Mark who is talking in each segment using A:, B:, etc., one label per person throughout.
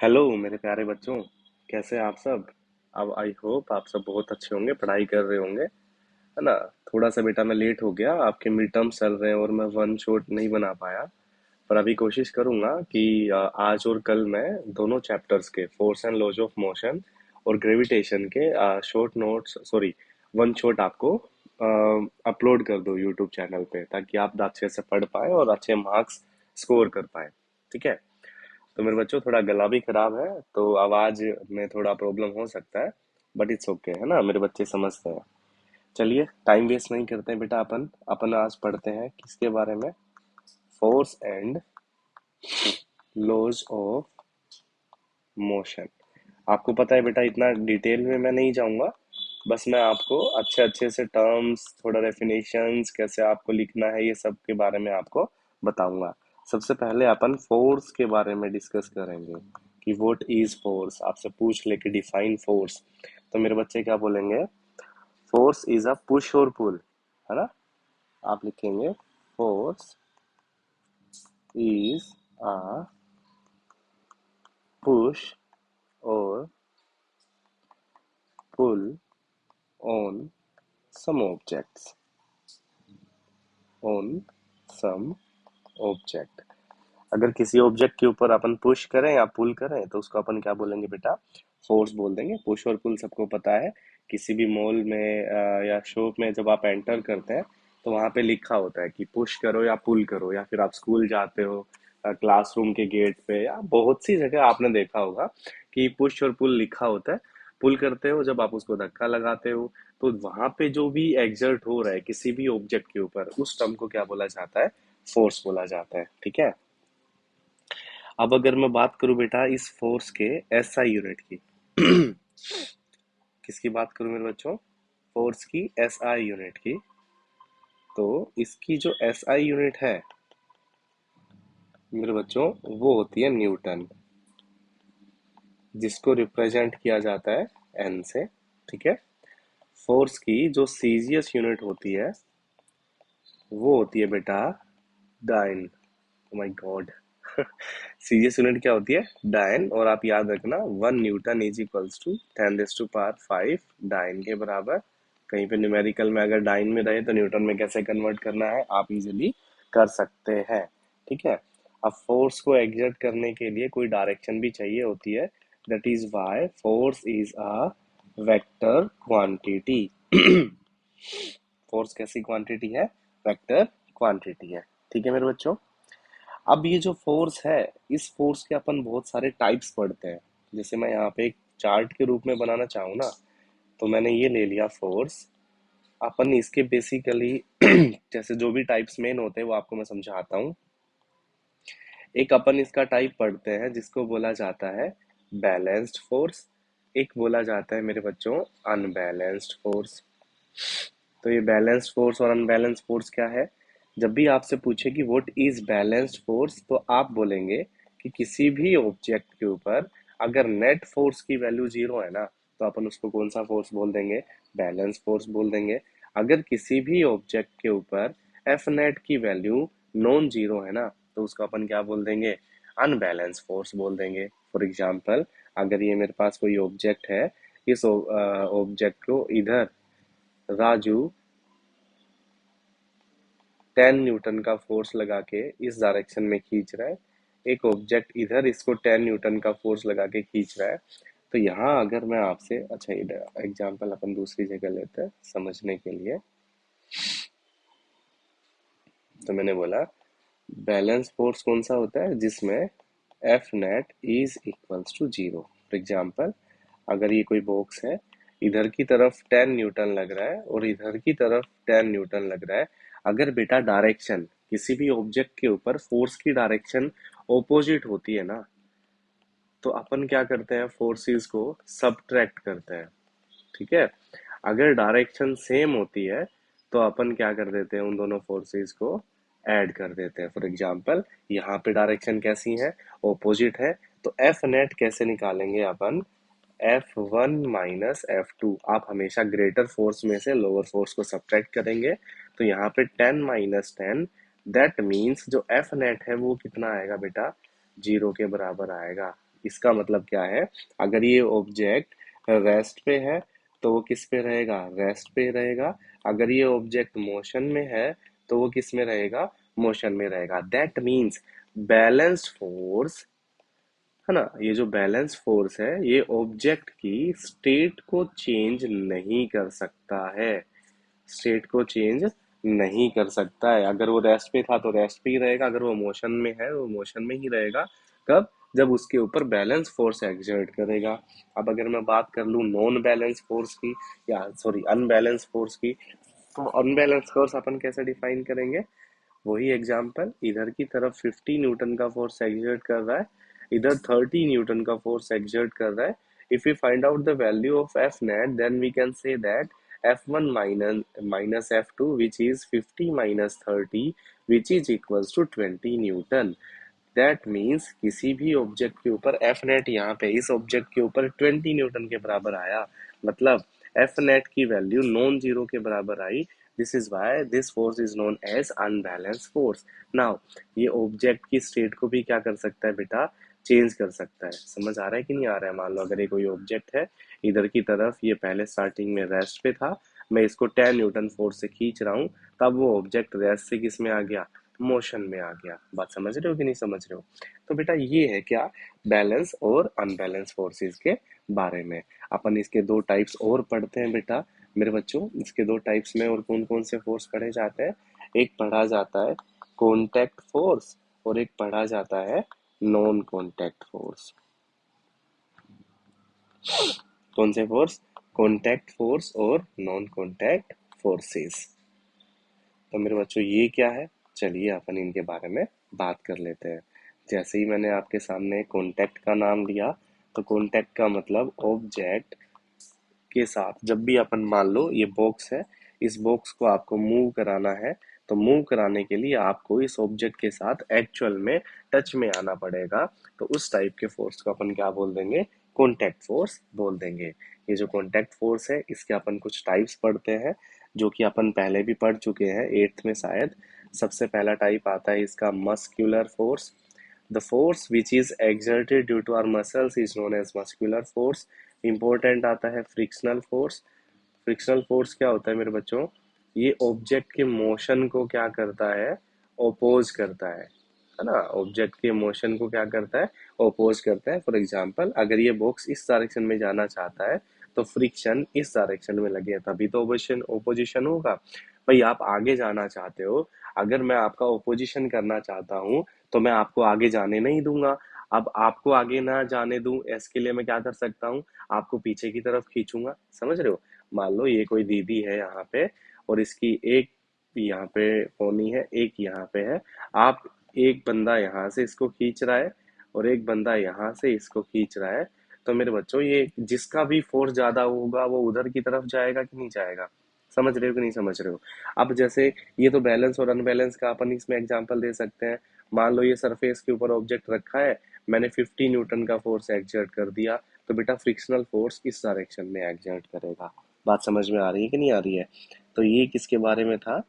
A: Hello मेरे प्यारे बच्चों। कैसे हैं आप सब। अब आई होप आप सब बहुत अच्छे होंगे, पढ़ाई कर रहे होंगे, है ना। थोड़ा सा बेटा मैं लेट हो गया, आपके मिड टर्म्स चल रहे हैं और मैं वन शॉट नहीं बना पाया। पर अभी कोशिश करूंगा कि आज और कल मैं दोनों चैप्टर्स के force and laws of motion और ग्रेविटेशन के short notes, sorry, one shot आपको अपलोड कर दो यूट्यूब चैनल पे, ताकि आप अच्छे से पढ़ पाए और अच्छे मार्क्स स्कोर कर पाए। ठीक है। तो मेरे बच्चों थोड़ा गला भी खराब है, तो आवाज में थोड़ा प्रॉब्लम हो सकता है, बट इट्स ओके, है ना। मेरे बच्चे समझते हैं। चलिए टाइम वेस्ट नहीं करते हैं बेटा, अपन अपन आज पढ़ते हैं किसके बारे में। Force and laws of motion. आपको पता है बेटा, इतना डिटेल में मैं नहीं जाऊंगा। बस मैं आपको अच्छे अच्छे से टर्म्स, थोड़ा डेफिनेशंस, कैसे आपको लिखना है, ये सब के बारे में आपको बताऊंगा। सबसे पहले अपन फोर्स के बारे में डिस्कस करेंगे कि व्हाट इज फोर्स। आपसे पूछ ले कि डिफाइन फोर्स, तो मेरे बच्चे क्या बोलेंगे? फोर्स इज अ पुश और पुल, है ना। आप लिखेंगे फोर्स इज अ पुश और pull on some objects, on some object. अगर किसी ऑब्जेक्ट के ऊपर अपन पुश करें या पुल करें तो उसको अपन क्या बोलेंगे बेटा? फोर्स बोल देंगे। पुश और पुल सबको पता है। किसी भी मॉल में या शॉप में जब आप एंटर करते हैं तो वहां पे लिखा होता है कि पुश करो या पुल करो, या फिर आप स्कूल जाते हो क्लासरूम के गेट पे या बहुत सी जगह आपने देखा होगा कि पुश और पुल लिखा होता है। पुल करते हो जब आप उसको धक्का लगाते हो, तो वहां पे जो भी एग्जर्ट हो रहा है किसी भी ऑब्जेक्ट के ऊपर, उस टर्म को क्या बोला जाता है? फोर्स बोला जाता है। ठीक है। अब अगर मैं बात करूं बेटा इस फोर्स के एसआई यूनिट की, किसकी बात करूं मेरे बच्चों? फोर्स की एसआई यूनिट की। तो इसकी जो एसआई यूनिट है मेरे बच्चों, वो होती है न्यूटन, जिसको रिप्रेजेंट किया जाता है एन से। ठीक है। फोर्स की जो सीजीएस यूनिट होती है वो होती है बेटा dyne. Oh my god. CGS unit क्या होती है? डाइन। और आप याद रखना, 1 newton is equals to 10⁵ dyne के बराबर। कहीं पे न्यूमेरिकल में अगर डाइन में रहे तो न्यूटन में कैसे कन्वर्ट करना है आप इजीली कर सकते हैं। ठीक है। अब फोर्स को एग्जर्ट करने के लिए कोई डायरेक्शन भी चाहिए होती है। That is why force is a vector quantity. Force कैसी क्वांटिटी है? वेक्टर क्वांटिटी है। ठीक है मेरे बच्चों। अब ये जो फोर्स है, इस फोर्स के अपन बहुत सारे टाइप्स पढ़ते हैं। जैसे मैं यहाँ पे एक चार्ट के रूप में बनाना चाहूँ ना, तो मैंने ये ले लिया फोर्स। अपन इसके बेसिकली जैसे जो भी टाइप्स मेन होते हैं वो आपको मैं समझाता हूँ। एक अपन इसका टाइप पढ़ते हैं जिसको बोला जाता है बैलेंस्ड फोर्स। एक बोला जाता है मेरे बच्चों अनबैलेंस्ड फोर्स। तो ये बैलेंस्ड फोर्स और अनबैलेंस्ड फोर्स क्या है? जब भी आपसे पूछे कि व्हाट इज बैलेंस्ड फोर्स, तो आप बोलेंगे कि किसी भी ऑब्जेक्ट के ऊपर अगर नेट फोर्स की वैल्यू जीरो है ना, तो अपन उसको कौन सा फोर्स बोल देंगे? बैलेंस फोर्स बोल देंगे। अगर किसी भी ऑब्जेक्ट के ऊपर एफ नेट की वैल्यू नॉन जीरो है ना, तो उसको अपन क्या बोल देंगे? अनबैलेंस फोर्स बोल देंगे। फॉर एग्जाम्पल, अगर ये मेरे पास कोई ऑब्जेक्ट है, इस ऑब्जेक्ट को इधर राजू 10 न्यूटन का फोर्स लगा के इस डायरेक्शन में खींच रहा है। एक ऑब्जेक्ट इधर इसको 10 न्यूटन का फोर्स लगा के खींच रहा है। तो यहाँ अगर मैं आपसे, अच्छा एग्जाम्पल अपन दूसरी जगह लेते हैं समझने के लिए। तो मैंने बोला बैलेंस फोर्स कौन सा होता है? जिसमें F net is equals to zero. For example, अगर ये कोई बॉक्स है, इधर की तरफ 10 न्यूटन लग रहा है और इधर की तरफ 10 न्यूटन लग रहा है। अगर बेटा डायरेक्शन किसी भी ऑब्जेक्ट के ऊपर फोर्स की डायरेक्शन ऑपोजिट होती है ना, तो अपन क्या करते हैं? फोर्सेस को सबट्रैक्ट करते हैं। ठीक है। अगर डायरेक्शन सेम होती है तो अपन क्या कर देते हैं? उन दोनों फोर्सेस को ऐड कर देते हैं। फॉर एग्जाम्पल, यहाँ पे डायरेक्शन कैसी है? ऑपोजिट है। तो एफ नेट कैसे निकालेंगे अपन? F1 - F2। आप हमेशा ग्रेटर फोर्स में से लोअर फोर्स को सब्ट्रैक्ट करेंगे। तो यहाँ पे 10 - 10, दैट मीन्स जो एफ नेट है वो कितना आएगा बेटा? जीरो के बराबर आएगा। इसका मतलब क्या है, अगर ये ऑब्जेक्ट रेस्ट पे है तो वो किस पे रहेगा, रेस्ट पे रहेगा। अगर ये ऑब्जेक्ट मोशन में है तो वो किस में रहेगा, मोशन में रहेगा। दैट मीन्स बैलेंस्ड फोर्स है ना, ये जो बैलेंस फोर्स है ये ऑब्जेक्ट की स्टेट को चेंज नहीं कर सकता है, स्टेट को चेंज नहीं कर सकता है। अगर वो रेस्ट पे था तो रेस्ट पे ही रहेगा, अगर वो मोशन में है वो मोशन में ही रहेगा। कब, जब उसके ऊपर बैलेंस फोर्स एग्जर्ट करेगा। अब अगर मैं बात कर लूँ नॉन बैलेंस फोर्स की, या सॉरी अनबैलेंस फोर्स की, तो अनबैलेंस फोर्स अपन कैसे डिफाइन करेंगे, वही एग्जाम्पल, इधर की तरफ 50 न्यूटन का फोर्स एक्सर्ट कर रहा है, इधर 30 न्यूटन का फोर्स एक्सर्ट कर रहा है। If we find out the value of F net then we can say that F1 minus F2 which is 50 minus 30 which is equals to 20 Newton. That means किसी भी ऑब्जेक्ट के ऊपर F net यहाँ पे इस ऑब्जेक्ट के ऊपर 20 Newton के बराबर आया, मतलब एफ नेट की वैल्यू नॉन जीरो के बराबर आई। This is why this force is known as unbalance force. Now ये ऑब्जेक्ट की स्टेट को भी क्या कर सकता है बेटा, चेंज कर सकता है। समझ आ रहा है कि नहीं आ रहा है। मान लो अगर ये कोई ऑब्जेक्ट है, इधर की तरफ ये पहले स्टार्टिंग में रेस्ट पे था, मैं इसको 10 न्यूटन फोर्स से खींच रहा हूँ, तब वो ऑब्जेक्ट रेस्ट से किस में आ गया, मोशन में आ गया। बात समझ रहे हो कि नहीं समझ रहे हो। तो बेटा ये है क्या, बैलेंस और अनबैलेंस फोर्सेस के बारे में। अपन इसके दो टाइप्स और पढ़ते हैं बेटा मेरे बच्चों। इसके दो टाइप्स में और कौन कौन से फोर्स पढ़े जाते हैं, एक पढ़ा जाता है कॉन्टैक्ट फोर्स और एक पढ़ा जाता है नॉन कॉन्टैक्ट फोर्स। कौन से फोर्स, कॉन्टैक्ट फोर्स और नॉन कॉन्टैक्ट फोर्सेस। तो मेरे बच्चों ये क्या है, चलिए अपन इनके बारे में बात कर लेते हैं। जैसे ही मैंने आपके सामने कॉन्टैक्ट का नाम लिया, तो कॉन्टैक्ट का मतलब ऑब्जेक्ट के साथ जब भी अपन, मान लो ये बॉक्स है, इस बॉक्स को आपको मूव कराना है, तो मूव कराने के लिए आपको इस ऑब्जेक्ट के साथ एक्चुअल में टच में आना पड़ेगा। तो उस टाइप के फोर्स को अपन क्या बोल देंगे, कॉन्टैक्ट फोर्स बोल देंगे। ये जो कॉन्टैक्ट फोर्स है इसके अपन कुछ टाइप्स पढ़ते हैं, जो कि अपन पहले भी पढ़ चुके हैं 8th में शायद। सबसे पहला टाइप आता है इसका muscular force. The force which is exerted due to our muscles is known as muscular force। Important आता है फ्रिक्शनल फोर्स। फ्रिक्शनल फोर्स क्या होता है मेरे बच्चों, ये ऑब्जेक्ट के मोशन को क्या करता है, ओपोज करता है ना। ऑब्जेक्ट के मोशन को क्या करता है, ओपोज करता है। फॉर एग्जांपल अगर ये बॉक्स इस डायरेक्शन में जाना चाहता है तो फ्रिक्शन इस डायरेक्शन में लगे तभी तो ओपोजिशन ओपोजिशन होगा। भाई आप आगे जाना चाहते हो, अगर मैं आपका ओपोजिशन करना चाहता हूँ तो मैं आपको आगे जाने नहीं दूंगा। अब आपको आगे ना जाने दूं, इसके लिए मैं क्या कर सकता हूँ, आपको पीछे की तरफ खींचूंगा। समझ रहे हो। मान लो ये कोई दीदी है यहाँ पे, और इसकी एक यहाँ पे पोनी है, एक यहाँ पे है। आप, एक बंदा यहाँ से इसको खींच रहा है और एक बंदा यहाँ से इसको खींच रहा है। तो मेरे बच्चों ये जिसका भी फोर्स ज्यादा होगा वो उधर की तरफ जाएगा कि नहीं जाएगा, समझ रहे हो कि नहीं समझ रहे हो। अब जैसे ये तो बैलेंस और अनबैलेंस का अपन इसमें एग्जांपल दे सकते हैं। मान लो ये सरफेस के ऊपर ऑब्जेक्ट रखा है, मैंने 50 न्यूटन का फोर्स एक्सर्ट कर दिया, तो बेटा फ्रिक्शनल फोर्स इस डायरेक्शन में एक्सर्ट करेगा। बात समझ में आ रही है कि नहीं आ रही है। तो ये किसके बारे में था,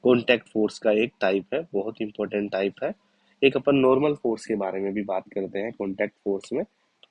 A: कॉन्टैक्ट फोर्स का एक टाइप है, बहुत इंपॉर्टेंट टाइप है। एक अपन नॉर्मल फोर्स के बारे में भी बात करते हैं कॉन्टैक्ट फोर्स में।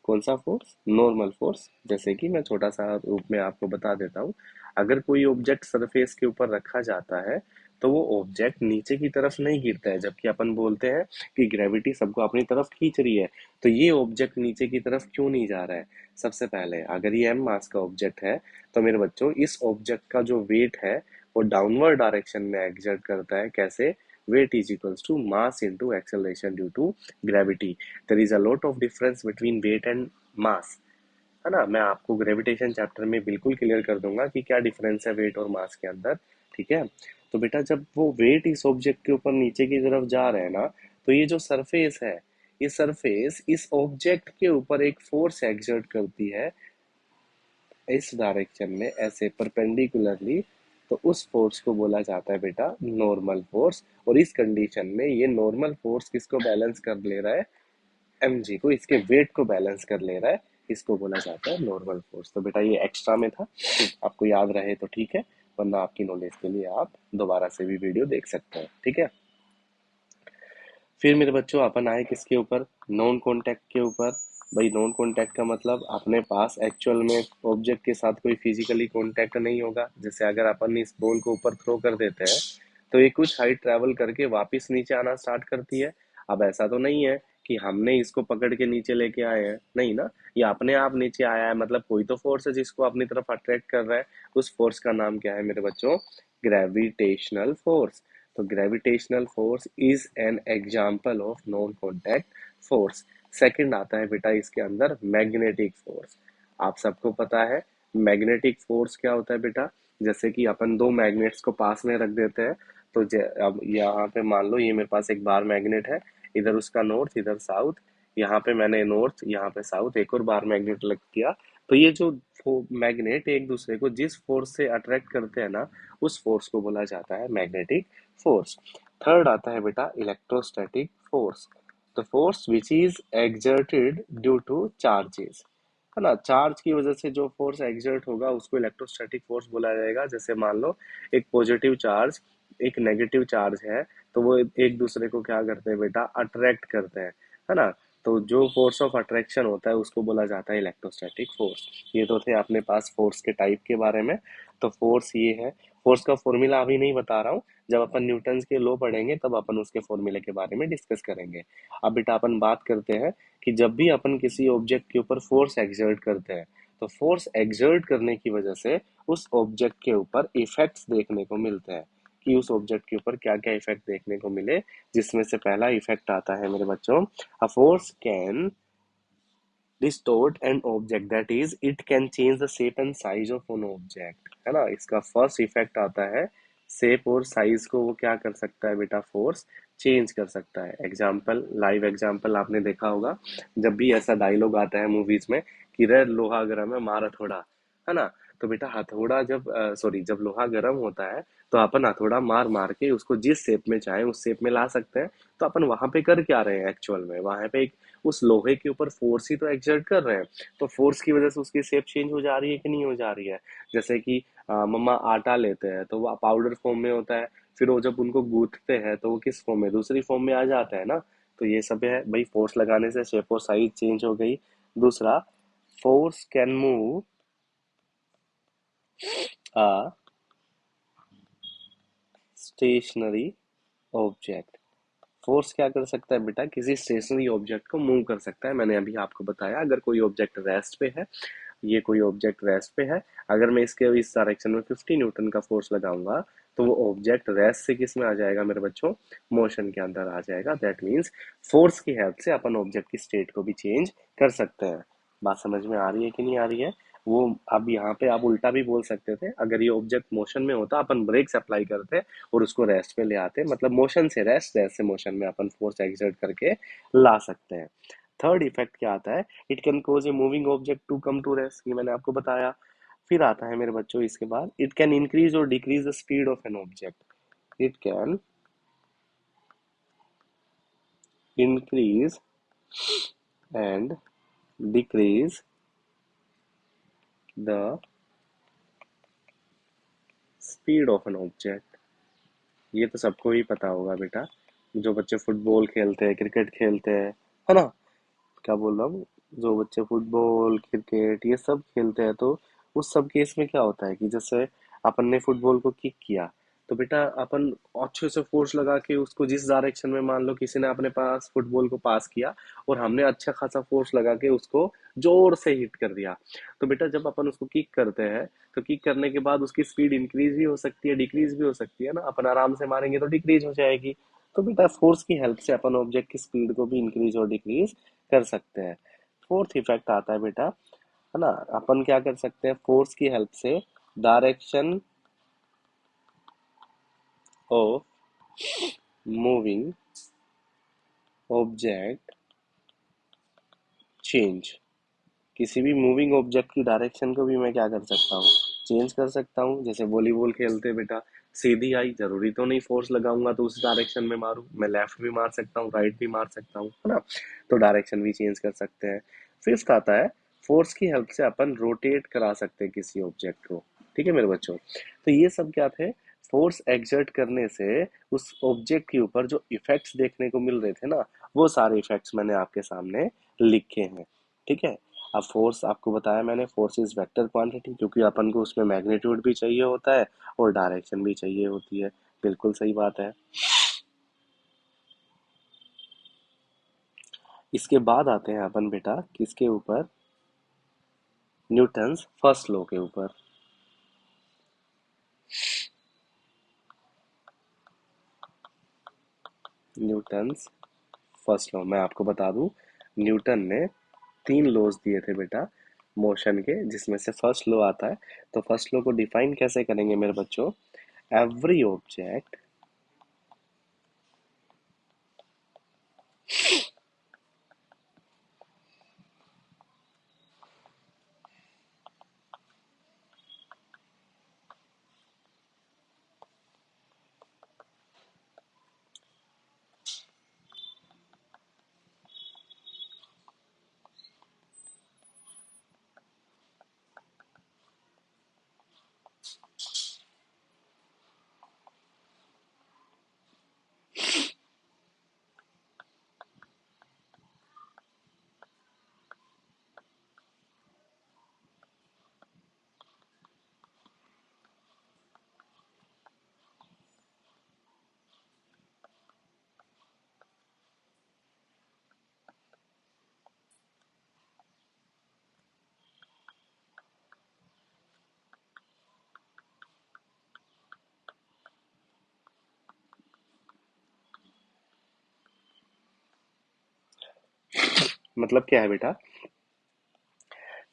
A: कौन सा फोर्स, नॉर्मल फोर्स। जैसे कि मैं छोटा सा रूप में आपको बता देता हूँ। अगर कोई ऑब्जेक्ट सरफेस के ऊपर रखा जाता है तो वो ऑब्जेक्ट नीचे की तरफ नहीं गिरता है, जबकि अपन बोलते हैं कि ग्रेविटी सबको अपनी तरफ खींच रही है। तो ये ऑब्जेक्ट नीचे की तरफ क्यों नहीं जा रहा है। सबसे पहले अगर ये एम मास का ऑब्जेक्ट है तो मेरे बच्चों इस ऑब्जेक्ट का जो वेट है वो डाउनवर्ड डायरेक्शन में एग्जर्ट करता है। कैसे, weight is equals to mass into acceleration due to gravity। there is a lot of difference between weight and mass, है ना। मैं आपको ग्रेविटेशन चैप्टर में बिल्कुल क्लियर कर दूंगा कि क्या डिफरेंस है वेट और मास के अंदर, ठीक है। तो बेटा जब वो वेट इस ऑब्जेक्ट के ऊपर नीचे की तरफ जा रहे हैं ना, तो ये जो सरफेस है, ये सरफेस इस ऑब्जेक्ट के ऊपर एक फोर्स एक्सर्ट करती है इस डायरेक्शन में, ऐसे परपेंडिकुलरली। तो उस फोर्स को बोला जाता है बेटा नॉर्मल फोर्स। और इस कंडीशन में ये नॉर्मल फोर्स किसको बैलेंस कर ले रहा है, mg को, इसके वेट को बैलेंस कर ले रहा है। इसको बोला जाता है नॉर्मल फोर्स। तो बेटा ये एक्स्ट्रा में था, आपको याद रहे तो ठीक है, वरना आपकी नॉलेज के लिए आप दोबारा से भी वीडियो देख सकते हैं, ठीक है। फिर मेरे बच्चों अपन आए किसके ऊपर, नॉन कॉन्टैक्ट के ऊपर। भाई नॉन कॉन्टैक्ट का मतलब अपने पास एक्चुअल में ऑब्जेक्ट के साथ कोई फिजिकली कॉन्टैक्ट नहीं होगा। जैसे अगर अपन इस बॉल को ऊपर थ्रो कर देते हैं तो ये कुछ हाइट ट्रेवल करके वापस नीचे आना स्टार्ट करती है। अब ऐसा तो नहीं है कि हमने इसको पकड़ के नीचे लेके आए हैं, नहीं ना, ये अपने आप नीचे आया है, मतलब कोई तो फोर्स है जिसको अपनी तरफ अट्रैक्ट कर रहा है। उस फोर्स का नाम क्या है मेरे बच्चों, ग्रेविटेशनल फोर्स। तो gravitational force is an example of non contact force. Second आता है बेटा इसके अंदर मैग्नेटिक फोर्स। आप सबको पता है मैग्नेटिक फोर्स क्या होता है बेटा। जैसे कि अपन दो मैग्नेट्स को पास में रख देते हैं, तो अब यहाँ पे मान लो ये मेरे पास एक बार मैग्नेट है, इधर उसका नॉर्थ इधर साउथ, यहाँ पे मैंने नॉर्थ यहाँ पे साउथ एक और बार मैग्नेट लग किया। तो ये जो मैग्नेट एक दूसरे को जिस फोर्स से अट्रैक्ट करते हैं ना, उस फोर्स को बोला जाता है मैग्नेटिक फोर्स। थर्ड आता है बेटा electrostatic force. The force which is exerted due two charges, है ना, चार्ज की वजह से जो फोर्स एक्सर्ट होगा उसको इलेक्ट्रोस्टैटिक फोर्स बोला जाएगा। जैसे मान लो एक पॉजिटिव चार्ज एक नेगेटिव चार्ज है, तो वो एक दूसरे को क्या करते हैं बेटा, अट्रैक्ट करते हैं, है ना। तो जो फोर्स ऑफ अट्रैक्शन होता है उसको बोला जाता है इलेक्ट्रोस्टैटिक फोर्स। ये तो थे अपने पास फोर्स के टाइप के बारे में। तो फोर्स ये है। फोर्स का फॉर्मूला अभी नहीं बता रहा हूँ, जब अपन न्यूटन्स के लॉ पढ़ेंगे तब अपन उसके फॉर्मूले के बारे में डिस्कस करेंगे। अब बेटा अपन बात करते हैं कि जब भी अपन किसी ऑब्जेक्ट के ऊपर फोर्स एक्सर्ट करते हैं, तो फोर्स एक्सर्ट करने की वजह से उस ऑब्जेक्ट के ऊपर इफेक्ट्स देखने को मिलते हैं, कि उस ऑब्जेक्ट के ऊपर क्या क्या इफेक्ट देखने को मिले। जिसमें से पहला इफेक्ट आता है मेरे बच्चों, a force can distort an object, that is it can change the shape and size of an object, है ना। इसका फर्स्ट इफेक्ट आता है शेप और साइज को वो क्या कर सकता है बेटा, फोर्स चेंज कर सकता है। एग्जाम्पल, लाइव एग्जाम्पल आपने देखा होगा, जब भी ऐसा डायलॉग आता है मूवीज में कि रे लोहा गर्म है मार हथौड़ा, है ना। तो बेटा हथौड़ा जब सॉरी जब लोहा गर्म होता है तो अपन हथौड़ा मार मार के उसको जिस शेप में चाहे उस शेप में ला सकते हैं। तो अपन वहां पे कर क्या रहे हैं, एक्चुअल में वहां पे एक उस लोहे के ऊपर फोर्स ही तो एक्सर्ट कर रहे हैं। तो फोर्स की वजह से उसकी शेप चेंज हो जा रही है कि नहीं हो जा रही है। जैसे कि मम्मा आटा लेते हैं तो वो पाउडर फॉर्म में होता है, फिर वो जब उनको गूंथते हैं तो वो किस फॉर्म में, दूसरी फॉर्म में आ जाता है ना। तो ये सब है भाई, फोर्स लगाने से शेप और साइज चेंज हो गई। दूसरा, force can move a stationary object. Force क्या कर सकता है बेटा, किसी स्टेशनरी ऑब्जेक्ट को मूव कर सकता है। मैंने अभी आपको बताया अगर कोई ऑब्जेक्ट रेस्ट पे है, ये कोई ऑब्जेक्ट रेस्ट पे है, अगर मैं इसके इस डायरेक्शन में 50 न्यूटन का फोर्स लगाऊंगा तो वो ऑब्जेक्ट रेस्ट से किस में आ जाएगा मेरे बच्चों, मोशन के अंदर आ जाएगा। दैट मीन्स फोर्स की हेल्प से अपन ऑब्जेक्ट की स्टेट को भी चेंज कर सकते हैं। बात समझ में आ रही है कि नहीं आ रही है। वो अब यहाँ पे आप उल्टा भी बोल सकते थे, अगर ये ऑब्जेक्ट मोशन में होता अपन ब्रेक्स अप्लाई करते और उसको रेस्ट पे ले आते, मतलब मोशन से रेस्ट, रेस्ट से मोशन में अपन फोर्स एक्सर्ट करके ला सकते हैं। थर्ड इफेक्ट क्या आता है, it can cause a moving object to come to rest, ये मैंने आपको बताया। फिर आता है मेरे बच्चों इसके बाद, इट कैन इंक्रीज और decrease the speed of an object. It can increase and decrease the speed of an object. ये तो सबको ही पता होगा बेटा, जो बच्चे फुटबॉल खेलते हैं क्रिकेट खेलते हैं, है ना। क्या बोल रहा हूँ, जो बच्चे फुटबॉल क्रिकेट ये सब खेलते हैं, तो उस सब केस में क्या होता है कि जैसे अपन ने फुटबॉल को किक किया, तो बेटा अपन अच्छे से फोर्स लगा के उसको जिस डायरेक्शन में, मान लो किसी ने अपने पास फुटबॉल को पास किया और हमने अच्छा खासा फोर्स लगा के उसको जोर से हिट कर दिया, तो बेटा जब अपन उसको किक करते हैं तो किक करने के बाद उसकी स्पीड इंक्रीज भी हो सकती है डिक्रीज भी हो सकती है ना। अपन आराम से मारेंगे तो डिक्रीज हो जाएगी। तो बेटा फोर्स की हेल्प से अपन ऑब्जेक्ट की स्पीड को भी इंक्रीज और डिक्रीज कर सकते हैं। फोर्थ इफेक्ट आता है बेटा, है ना, अपन क्या कर सकते हैं फोर्स की हेल्प से, direction of moving object change. किसी भी मूविंग ऑब्जेक्ट की डायरेक्शन को भी मैं क्या कर सकता हूँ, चेंज कर सकता हूँ। जैसे वॉलीबॉल खेलते बेटा, सीधी आई, जरूरी तो नहीं फोर्स लगाऊंगा तो उस डायरेक्शन में मारूं, मैं लेफ्ट भी मार सकता हूँ राइट भी मार सकता हूँ, है ना। तो डायरेक्शन भी चेंज कर सकते हैं। फिफ्थ आता है, फोर्स की हेल्प से अपन रोटेट करा सकते हैं किसी ऑब्जेक्ट को। ठीक है मेरे बच्चों, तो ये सब क्या थे, फोर्स एक्सर्ट करने से उस ऑब्जेक्ट के ऊपर जो इफेक्ट्स देखने को मिल रहे थे ना, वो सारे इफेक्ट्स मैंने आपके सामने लिखे हैं। ठीक है। अब फोर्स आपको बताया मैंने, फोर्स इज वेक्टर क्वांटिटी, क्योंकि अपन को उसमें मैग्नीट्यूड भी चाहिए होता है और डायरेक्शन भी चाहिए होती है। बिल्कुल सही बात है। इसके बाद आते हैं अपन बेटा किसके ऊपर, न्यूटन्स फर्स्ट लॉ के ऊपर। न्यूटन्स फर्स्ट लॉ मैं आपको बता दूं, न्यूटन ने तीन लॉज दिए थे बेटा मोशन के, जिसमें से फर्स्ट लॉ आता है। तो फर्स्ट लॉ को डिफाइन कैसे करेंगे मेरे बच्चों, एवरी ऑब्जेक्ट मतलब क्या है बेटा,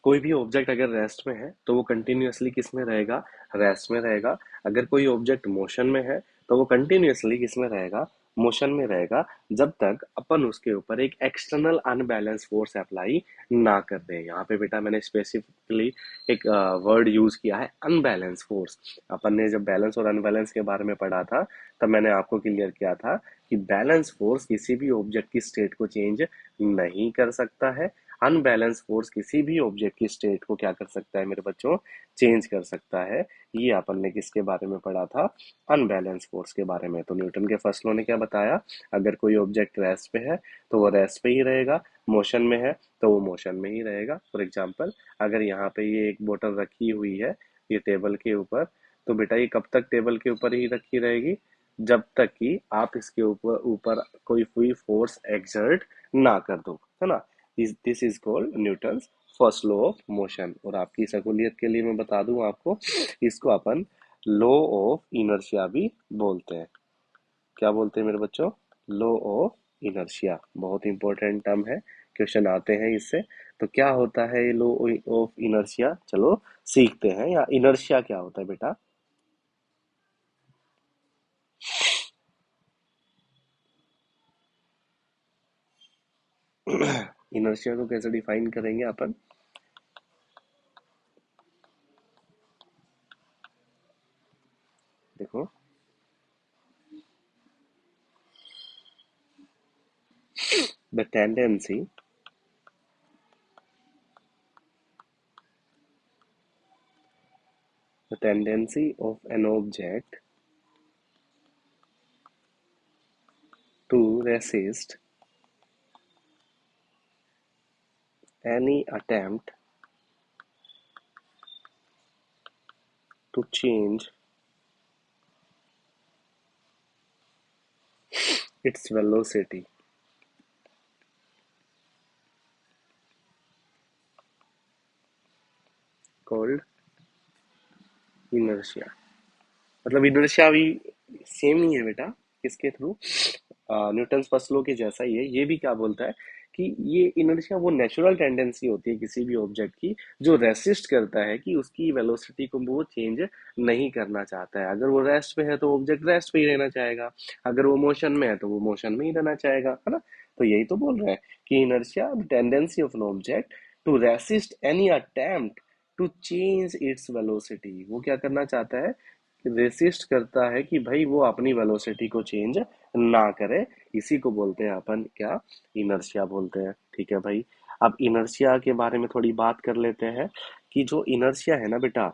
A: कोई भी ऑब्जेक्ट अगर रेस्ट में है तो वो कंटिन्यूअसली किस में रहेगा, रेस्ट में रहेगा। अगर कोई ऑब्जेक्ट मोशन में है तो वो कंटिन्यूअसली किस में रहेगा, मोशन में रहेगा, जब तक अपन उसके ऊपर एक एक्सटर्नल अनबैलेंस फोर्स अप्लाई ना कर दे। यहाँ पे बेटा मैंने स्पेसिफिकली एक वर्ड यूज किया है, अनबैलेंस फोर्स। अपन ने जब बैलेंस और अनबैलेंस के बारे में पढ़ा था तब मैंने आपको क्लियर किया था कि बैलेंस फोर्स किसी भी ऑब्जेक्ट की स्टेट को चेंज नहीं कर सकता है, अनबैलेंस फोर्स किसी भी ऑब्जेक्ट की स्टेट को क्या कर सकता है मेरे बच्चों, चेंज कर सकता है। ये अपन ने किसके बारे में पढ़ा था, अनबैलेंस फोर्स के बारे में। तो न्यूटन के फर्स्ट लॉ ने क्या बताया, अगर कोई ऑब्जेक्ट रेस्ट पे है तो वो रेस्ट पे ही रहेगा, मोशन में है तो वो मोशन में ही रहेगा। फॉर एग्जाम्पल अगर यहाँ पे ये एक बोतल रखी हुई है ये टेबल के ऊपर, तो बेटा ये कब तक टेबल के ऊपर ही रखी रहेगी, जब तक कि आप इसके ऊपर ऊपर कोई हुई फोर्स एक्सर्ट ना कर दो, है ना। This is called Newton's first law of motion. और आपकी सहूलियत के लिए मैं बता दूं आपको, इसको अपन लॉ ऑफ इनर्शिया भी बोलते हैं। क्या बोलते हैं मेरे बच्चों, लॉ ऑफ इनर्शिया। बहुत इंपॉर्टेंट टर्म है, क्वेश्चन आते हैं इससे। तो क्या होता है ये लॉ ऑफ इनर्शिया, चलो सीखते हैं। या इनर्शिया क्या होता है बेटा, इनर्शिया को कैसे डिफाइन करेंगे अपन, देखो the tendency of an object to resist any attempt to change its velocity called inertia। मतलब इनर्शिया भी सेम ही है बेटा, किसके थ्रू, न्यूटन फर्स्ट लॉ के जैसा ही है। ये भी क्या बोलता है कि ये इनर्शिया वो नेचुरल टेंडेंसी होती है किसी भी ऑब्जेक्ट की, जो रेसिस्ट करता है कि उसकी वेलोसिटी को वो चेंज नहीं करना चाहता है। अगर वो रेस्ट पे है तो ऑब्जेक्ट रेस्ट पे ही रहना चाहेगा, अगर वो मोशन में है तो वो मोशन में ही रहना चाहेगा, है ना। तो यही तो बोल रहे हैं कि inertia tendency of an object to resist any attempt to change its velocity. वो क्या करना चाहता है, रेसिस्ट करता है कि भाई वो अपनी वेलोसिटी को चेंज ना करे। इसी को बोलते हैं अपन क्या, इनर्शिया बोलते हैं। ठीक है भाई। अब इनर्शिया के बारे में थोड़ी बात कर लेते हैं कि जो इनर्शिया है ना बेटा,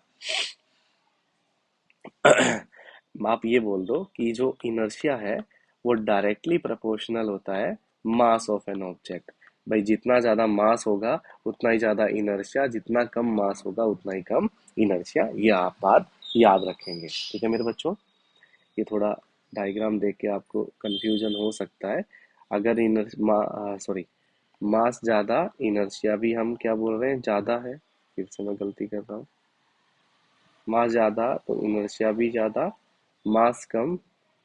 A: आप ये बोल दो कि जो इनर्शिया है वो डायरेक्टली प्रोपोर्शनल होता है मास ऑफ एन ऑब्जेक्ट। भाई जितना ज्यादा मास होगा उतना ही ज्यादा इनर्शिया, जितना कम मास होगा उतना ही कम इनर्शिया। ये आप बात याद रखेंगे, ठीक है मेरे बच्चों। ये थोड़ा डायग्राम देख के आपको कंफ्यूजन हो सकता है। अगर सॉरी, मास ज्यादा, इनर्शिया भी हम क्या बोल रहे हैं, ज्यादा है। फिर से मैं गलती कर रहा हूँ। मास ज्यादा तो इनर्शिया भी ज्यादा, मास कम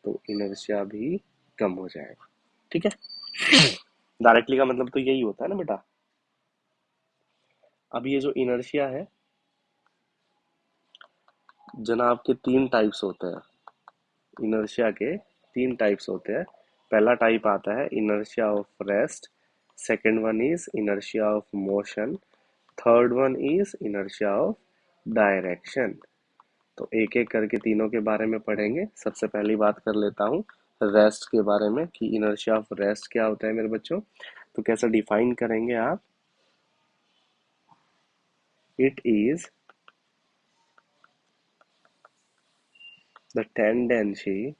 A: तो इनर्शिया भी कम हो जाएगा, ठीक है। डायरेक्टली का मतलब तो यही होता है ना बेटा। अब ये जो इनर्शिया है जनाब के तीन टाइप्स होते हैं। इनर्शिया के तीन टाइप्स होते हैं। पहला टाइप आता है inertia of rest, second one is inertia of motion, third one is inertia of direction. तो एक एक करके तीनों के बारे में पढ़ेंगे। सबसे पहली बात कर लेता हूँ रेस्ट के बारे में कि इनर्शिया ऑफ रेस्ट क्या होता है मेरे बच्चों। तो कैसे डिफाइन करेंगे आप? It is the tendency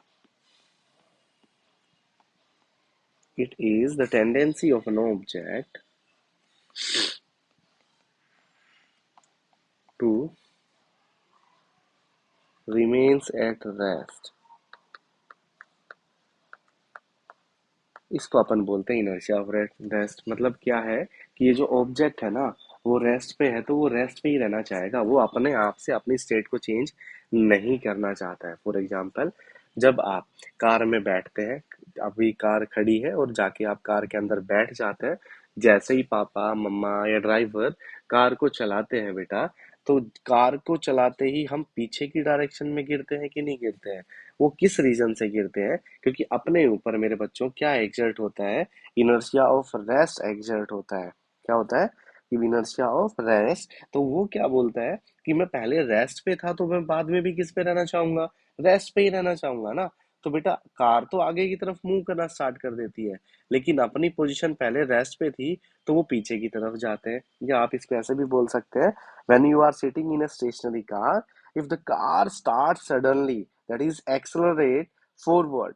A: it is the tendency of an object to remains at rest। इसको अपन बोलते हैं इनर्शिया ऑफ रेस्ट। मतलब क्या है कि ये जो ऑब्जेक्ट है ना वो रेस्ट पे है तो वो रेस्ट पे ही रहना चाहेगा, वो अपने आप से अपनी स्टेट को चेंज नहीं करना चाहता है। फॉर एग्जांपल, जब आप कार में बैठते हैं, अभी कार खड़ी है और जाके आप कार के अंदर बैठ जाते हैं, जैसे ही पापा मम्मा या ड्राइवर कार को चलाते हैं बेटा, तो कार को चलाते ही हम पीछे की डायरेक्शन में गिरते हैं कि नहीं गिरते हैं? वो किस रीजन से गिरते हैं? क्योंकि अपने ऊपर मेरे बच्चों क्या एग्जर्ट होता है? इनर्शिया ऑफ रेस्ट एग्जर्ट होता है। क्या होता है? कि इनर्शिया ऑफ रेस्ट। तो वो क्या बोलता है कि मैं पहले रेस्ट पे था तो मैं बाद में भी किस पे रहना चाहूंगा? रेस्ट पे ही रहना चाहूंगा ना। तो बेटा कार तो आगे की तरफ मूव करना स्टार्ट कर देती है, लेकिन अपनी पोजीशन पहले रेस्ट पे थी तो वो पीछे की तरफ जाते हैं। या आप इसको ऐसे भी बोल सकते हैं, when you are sitting in a stationary car, if the car starts suddenly, that is accelerate forward,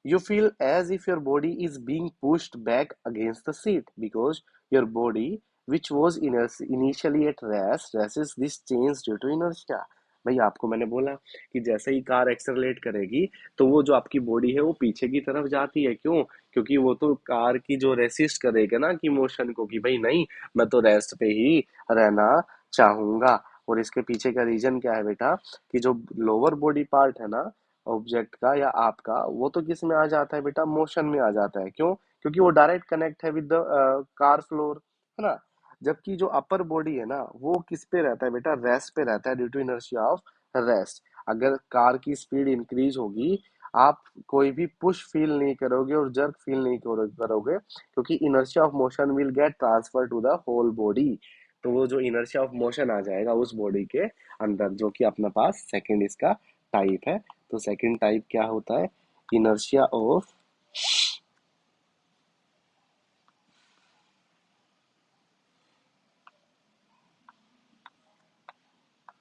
A: you feel as if your body is being pushed back against the seat because your body, which was initially at rest, resists this change due to inertia। भाई आपको मैंने बोला कि जैसे ही car accelerate करेगी तो वो जो आपकी बॉडी है वो पीछे की तरफ जाती है। क्यों? क्योंकि वो तो कार की जो रेसिस्ट करेगा ना कि मोशन को, कि भाई नहीं, मैं तो रेस्ट पे ही रहना चाहूंगा। और इसके पीछे का रीजन क्या है बेटा? कि जो लोअर बॉडी पार्ट है ना ऑब्जेक्ट का या आपका, वो तो किस में आ जाता है बेटा? मोशन में आ जाता है। क्यों? क्योंकि वो डायरेक्ट कनेक्ट है विद द कार फ्लोर, है ना। जबकि जो अपर बॉडी है ना वो किस पे रहता है बेटा? रेस्ट पे रहता है due to inertia of rest. अगर कार की स्पीड इंक्रीज होगी, आप कोई भी पुश फील नहीं करोगे और जर्क फील नहीं करोगे, क्योंकि inertia of motion will get transfer to the whole body. तो वो जो इनर्शिया ऑफ मोशन आ जाएगा उस बॉडी के अंदर, जो कि अपने पास सेकंड इसका टाइप है। तो सेकंड टाइप क्या होता है? Inertia of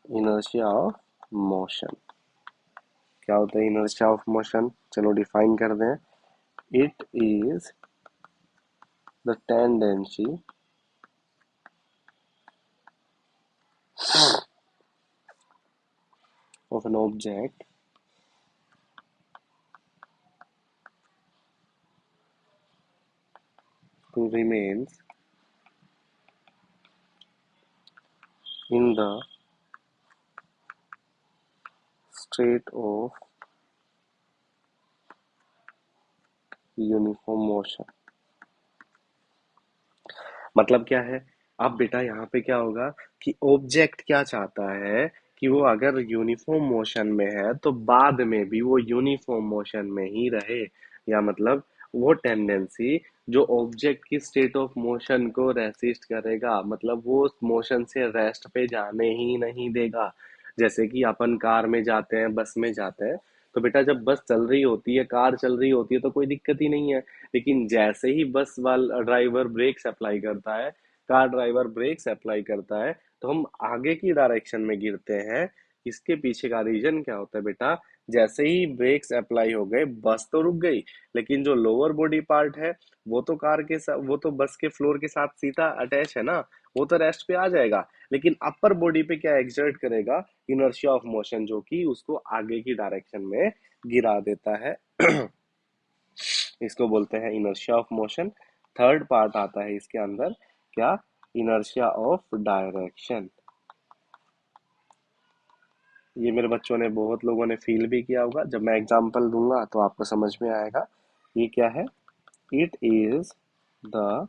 A: inertia of motion. क्या होता है इनर्शिया ऑफ मोशन? चलो डिफाइन कर दें। It is the tendency of an object to remains in the state of uniform motion. मतलब क्या है? अब बेटा यहाँ पे क्या होगा कि ऑब्जेक्ट क्या चाहता है कि वो अगर यूनिफॉर्म मोशन में है तो बाद में भी वो यूनिफॉर्म मोशन में ही रहे। या मतलब वो टेंडेंसी जो ऑब्जेक्ट की स्टेट ऑफ मोशन को रेसिस्ट करेगा, मतलब वो मोशन से रेस्ट पे जाने ही नहीं देगा। जैसे कि अपन कार में जाते हैं, बस में जाते हैं, तो बेटा जब बस चल रही होती है, कार चल रही होती है तो कोई दिक्कत ही नहीं है। लेकिन जैसे ही बस वाला ड्राइवर ब्रेक्स अप्लाई करता है, कार ड्राइवर ब्रेक्स अप्लाई करता है, तो हम आगे की डायरेक्शन में गिरते हैं। इसके पीछे का रीजन क्या होता है बेटा? जैसे ही ब्रेक्स अप्लाई हो गए बस तो रुक गई, लेकिन जो लोअर बॉडी पार्ट है वो तो कार के साथ, वो तो बस के फ्लोर के साथ सीधा अटैच है ना, वो तो रेस्ट पे आ जाएगा। लेकिन अपर बॉडी पे क्या एक्सर्ट करेगा, इनर्शिया ऑफ मोशन, जो कि उसको आगे की डायरेक्शन में गिरा देता है। इसको बोलते हैं inertia of motion. Third part आता है इसके अंदर, क्या, इनर्शिया ऑफ डायरेक्शन। ये मेरे बच्चों ने, बहुत लोगों ने फील भी किया होगा, जब मैं एग्जांपल दूंगा तो आपको समझ में आएगा। ये क्या है, it is the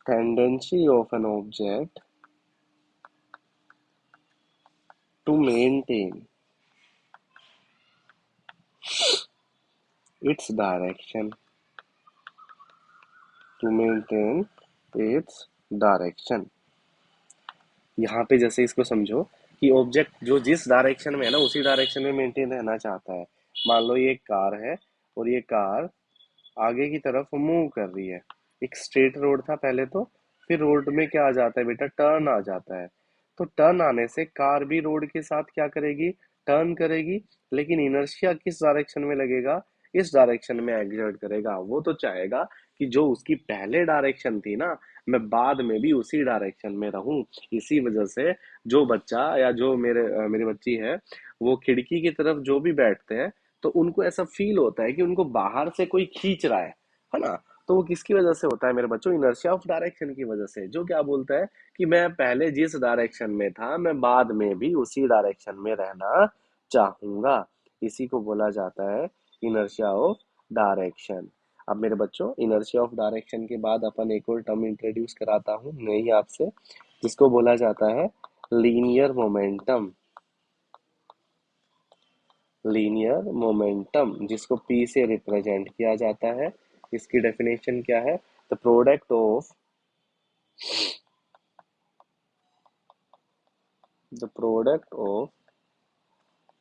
A: tendency of an object to maintain its direction, to maintain its direction. यहाँ पे जैसे इसको समझो कि ऑब्जेक्ट जो जिस डायरेक्शन में है ना उसी डायरेक्शन में मेंटेन रहना चाहता है। मान लो ये एक कार है, और ये कार आगे की तरफ मूव कर रही है। एक स्ट्रेट रोड था पहले तो, फिर रोड में क्या आ जाता है बेटा, टर्न आ जाता है। तो टर्न आने से कार भी रोड के साथ क्या करेगी, टर्न करेगी। लेकिन इनर्शिया किस डायरेक्शन में लगेगा, इस डायरेक्शन में एग्जर्ट करेगा। वो तो चाहेगा कि जो उसकी पहले डायरेक्शन थी ना, मैं बाद में भी उसी डायरेक्शन में रहूं। इसी वजह से जो बच्चा या जो मेरी बच्ची है, वो खिड़की की तरफ जो भी बैठते हैं, तो उनको ऐसा फील होता है कि उनको बाहर से कोई खींच रहा है ना। तो वो किसकी वजह से होता है मेरे बच्चों, इनर्शिया ऑफ डायरेक्शन की वजह से। जो क्या बोलता है कि मैं पहले जिस डायरेक्शन में था, मैं बाद में भी उसी डायरेक्शन में रहना चाहूंगा। इसी को बोला जाता है इनर्शिया ऑफ डायरेक्शन। अब मेरे बच्चों, इनर्शिया ऑफ डायरेक्शन के बाद अपन एक और टर्म इंट्रोड्यूस कराता हूँ नई आपसे, जिसको बोला जाता है लीनियर मोमेंटम। लीनियर मोमेंटम, जिसको P से रिप्रेजेंट किया जाता है। इसकी डेफिनेशन क्या है, the product of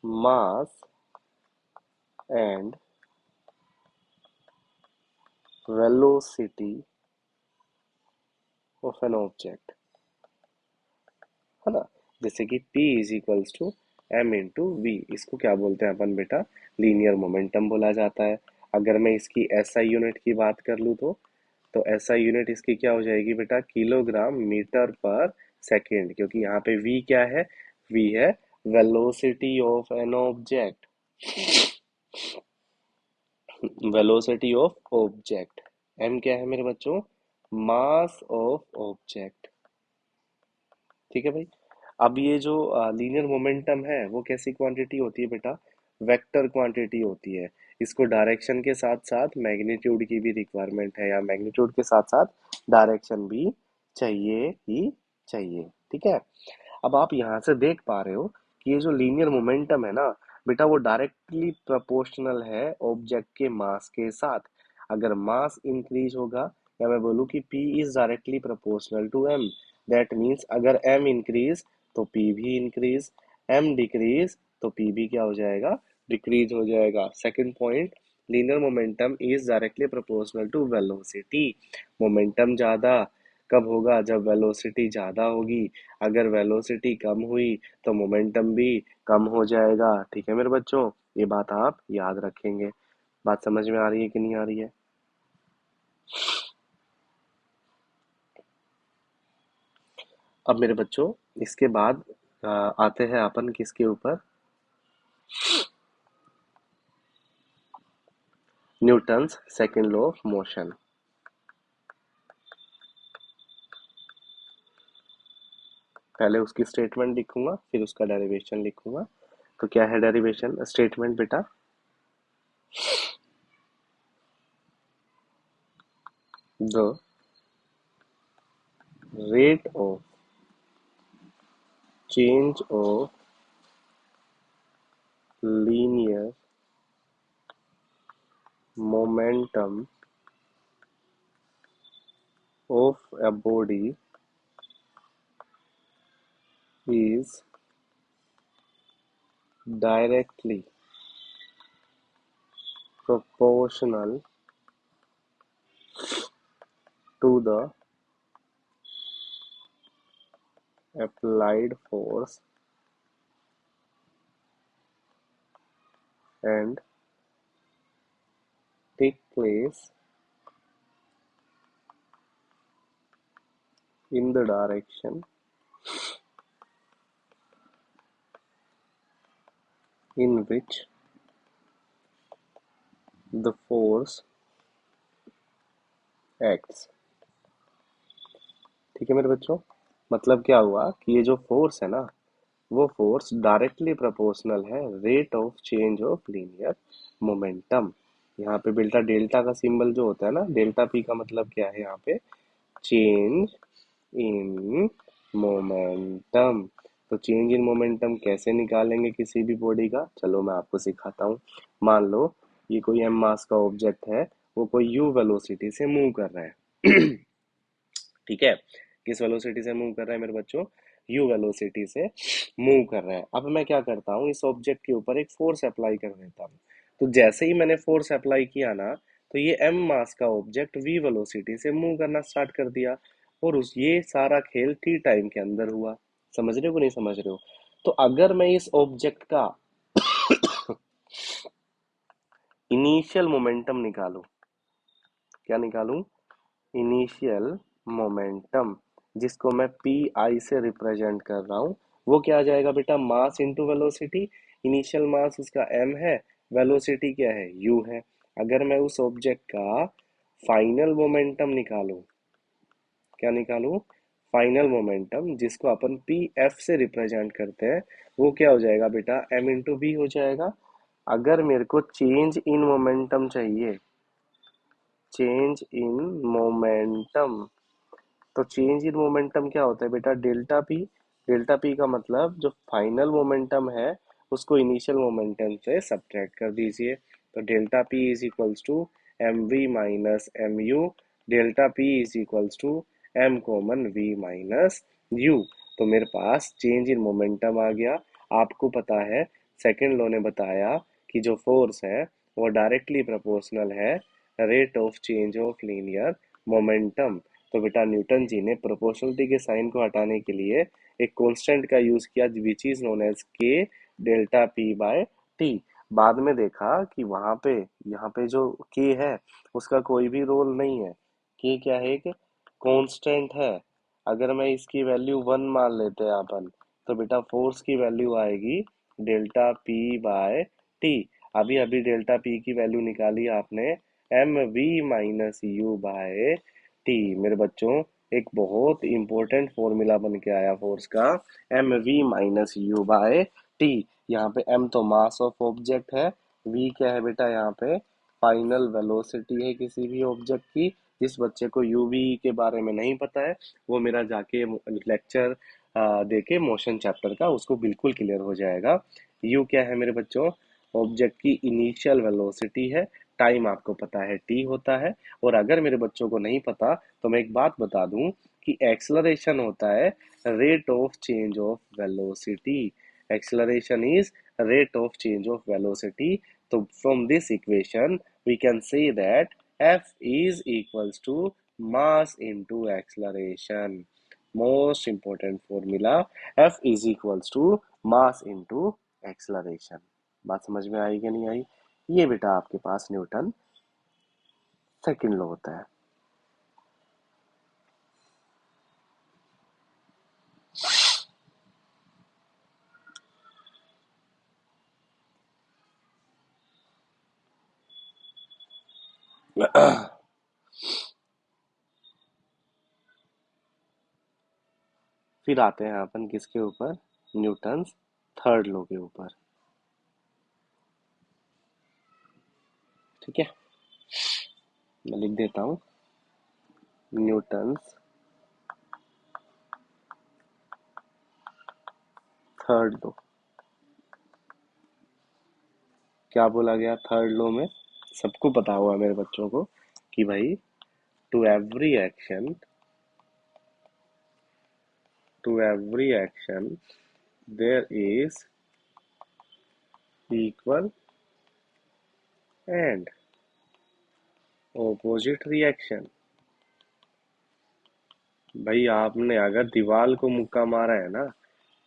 A: mass and velocity of an object, है ना। जैसे कि P is equals to M into V, इसको क्या बोलते हैं अपन बेटा, लीनियर मोमेंटम बोला जाता है। अगर मैं इसकी एसआई यूनिट की बात कर लूँ तो एसआई यूनिट इसकी क्या हो जाएगी बेटा, किलोग्राम मीटर पर सेकेंड। क्योंकि यहाँ पे वी क्या है, वी है velocity of an object, velocity of object. M क्या है मेरे बच्चों, मास ऑफ ऑब्जेक्ट। ठीक है भाई। अब ये जो लीनियर मोमेंटम है वो कैसी क्वांटिटी होती है बेटा, वेक्टर क्वांटिटी होती है। इसको डायरेक्शन के साथ साथ मैग्नीट्यूड की भी रिक्वायरमेंट है, या मैग्नीट्यूड के साथ साथ डायरेक्शन भी चाहिए ही चाहिए। ठीक है। अब आप यहाँ से देख पा रहे हो कि ये जो लीनियर मोमेंटम है ना बेटा, वो डायरेक्टली प्रोपोर्शनल है ऑब्जेक्ट के मास के साथ। अगर मास इंक्रीज होगा, या मैं बोलूँ कि P is directly proportional to M, that means अगर M इंक्रीज तो P भी इंक्रीज, M डिक्रीज तो P भी क्या हो जाएगा, डिक्रीज हो जाएगा। Second point, linear momentum is directly proportional to velocity. Momentum ज्यादा कब होगा, जब वेलोसिटी ज्यादा होगी। अगर वेलोसिटी कम हुई तो मोमेंटम भी कम हो जाएगा। ठीक है मेरे बच्चों, ये बात आप याद रखेंगे। बात समझ में आ रही है कि नहीं आ रही है। अब मेरे बच्चों, इसके बाद आते हैं अपन किसके ऊपर, Newton's second law of motion. पहले उसकी स्टेटमेंट लिखूंगा, फिर उसका डेरिवेशन लिखूंगा। तो क्या है डेरिवेशन, स्टेटमेंट बेटा, the rate of change of linear momentum of a body is directly proportional to the applied force and take place in the direction in which the force acts। ठीक है मेरे बच्चों, मतलब क्या हुआ कि ये जो फोर्स है ना, वो फोर्स डायरेक्टली प्रोपोर्शनल है rate of change of linear momentum. यहाँ पे बेल्टा डेल्टा का सिंबल जो होता है ना, डेल्टा पी का मतलब क्या है यहाँ पे, चेंज इन मोमेंटम। तो चेंज इन मोमेंटम कैसे निकालेंगे किसी भी बॉडी का, चलो मैं आपको सिखाता हूँ। मान लो ये कोई एम मास का ऑब्जेक्ट है, वो कोई यू वेलोसिटी से मूव कर रहा है। ठीक है, किस वेलोसिटी से मूव कर रहा है मेरे बच्चों, यू वेलोसिटी से मूव कर रहा है। अब मैं क्या करता हूँ, इस ऑब्जेक्ट के ऊपर एक फोर्स अप्लाई कर देता हूँ। तो जैसे ही मैंने फोर्स अप्लाई किया ना, तो ये एम मास का ऑब्जेक्ट वी वेलोसिटी से मूव करना स्टार्ट कर दिया। और उस ये सारा खेल टी टाइम के अंदर हुआ। समझ रहे हो कि नहीं समझ रहे हो? तो अगर मैं इस ऑब्जेक्ट का इनिशियल मोमेंटम निकालूं, क्या निकालूं, इनिशियल मोमेंटम, जिसको मैं पी आई से रिप्रेजेंट कर रहा हूँ, वो क्या आ जाएगा बेटा, mass into velocity. Initial mass उसका m है, वेलोसिटी क्या है, u है। अगर मैं उस ऑब्जेक्ट का फाइनल मोमेंटम निकालूं, क्या निकालूं, फाइनल मोमेंटम, जिसको अपन पी एफ से रिप्रेजेंट करते हैं, वो क्या हो जाएगा बेटा, m इंटू बी हो जाएगा। अगर मेरे को चेंज इन मोमेंटम चाहिए, चेंज इन मोमेंटम, तो चेंज इन मोमेंटम क्या होता है बेटा, डेल्टा पी। डेल्टा पी का मतलब जो फाइनल मोमेंटम है, उसको इनिशियल मोमेंटम से सब्ट्रैक्ट कर दीजिए। तो delta P is equals to M we minus M U. Delta P is equals to M common V minus U. तो मेरे पास चेंज इन मोमेंटम आ गया। आपको पता है, सेकेंड लॉ ने बताया कि जो फोर्स है वो डायरेक्टली प्रोपोर्शनल है rate of change of linear momentum. तो बेटा न्यूटन जी ने प्रोपोर्शनलिटी के साइन को हटाने के लिए एक कांस्टेंट का यूज किया, विच इज नोन एज के डेल्टा पी बाय टी। बाद में देखा कि वहां पे, यहाँ पे जो के है उसका कोई भी रोल नहीं है। के क्या है, एक कांस्टेंट है। अगर मैं इसकी वैल्यू वन मान लेते हैं अपन, तो बेटा फोर्स की वैल्यू आएगी डेल्टा पी बाय टी। अभी अभी डेल्टा पी की वैल्यू निकाली आपने, m we minus u by t. मेरे बच्चों, एक बहुत इंपॉर्टेंट फॉर्मूला बन के आया फोर्स का, m we minus u by t. यहाँ पे एम तो मास ऑफ ऑब्जेक्ट है, वी क्या है बेटा, यहाँ पे फाइनल वेलोसिटी है किसी भी ऑब्जेक्ट की। जिस बच्चे को यूवी के बारे में नहीं पता है, वो मेरा जाके लेक्चर देखे मोशन चैप्टर का, उसको बिल्कुल क्लियर हो जाएगा। यू क्या है मेरे बच्चों, ऑब्जेक्ट की इनिशियल वेलोसिटी है। टाइम आपको पता है टी होता है। और अगर मेरे बच्चों को नहीं पता, तो मैं एक बात बता दूं कि एक्सलरेशन होता है rate of change of velocity. Acceleration is rate of change of velocity. तो from this equation we can say that F is equals to mass into acceleration. Most important formula, F is equals to mass into acceleration. बात समझ में आई कि नहीं आई? ये बेटा आपके पास Newton second law होता है। फिर आते हैं अपन किसके ऊपर, न्यूटन थर्ड लॉ के ऊपर। ठीक है, मैं लिख देता हूँ, न्यूटन थर्ड लॉ। क्या बोला गया थर्ड लॉ में? सबको पता हुआ मेरे बच्चों को कि भाई, to every action, to every action there is equal and opposite reaction. भाई आपने अगर दीवार को मुक्का मारा है ना,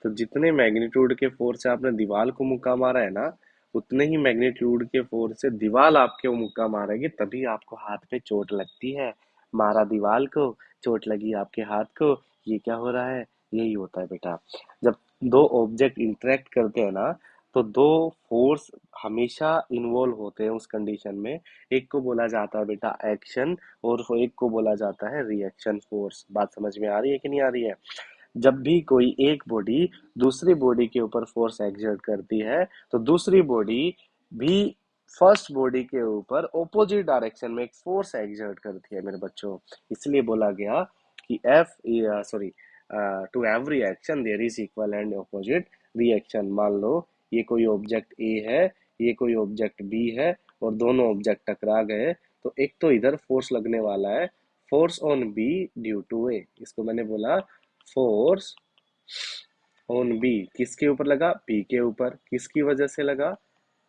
A: तो जितने मैग्नीट्यूड के फोर्स से आपने दीवार को मुक्का मारा है ना, उतने ही मैग्नीट्यूड के फोर्स से दीवार आपके मुक्का मारेगी, तभी आपको हाथ पे चोट लगती है। मारा दीवार को, चोट लगी आपके हाथ को। ये क्या हो रहा है? यही होता है बेटा। जब दो ऑब्जेक्ट इंटरेक्ट करते हैं ना, तो दो फोर्स हमेशा इन्वॉल्व होते हैं उस कंडीशन में। एक को बोला जाता है बेटा एक्शन, और एक को बोला जाता है रिएक्शन फोर्स। बात समझ में आ रही है कि नहीं आ रही है? जब भी कोई एक बॉडी दूसरी बॉडी के ऊपर फोर्स एक्सर्ट करती है, तो दूसरी बॉडी भी फर्स्ट बॉडी के ऊपर ऑपोजिट डायरेक्शन में एक फोर्स एक्सर्ट करती है मेरे बच्चों। इसलिए बोला गया कि f sorry to every action there is equal and opposite reaction. मान लो ये कोई ऑब्जेक्ट ए है, ये कोई ऑब्जेक्ट बी है, और दोनों ऑब्जेक्ट टकरा गए, तो एक तो इधर फोर्स लगने वाला है, force on B due to A. इसको मैंने बोला फोर्स ऑन बी। किसके ऊपर लगा? बी के ऊपर। किसकी वजह से लगा?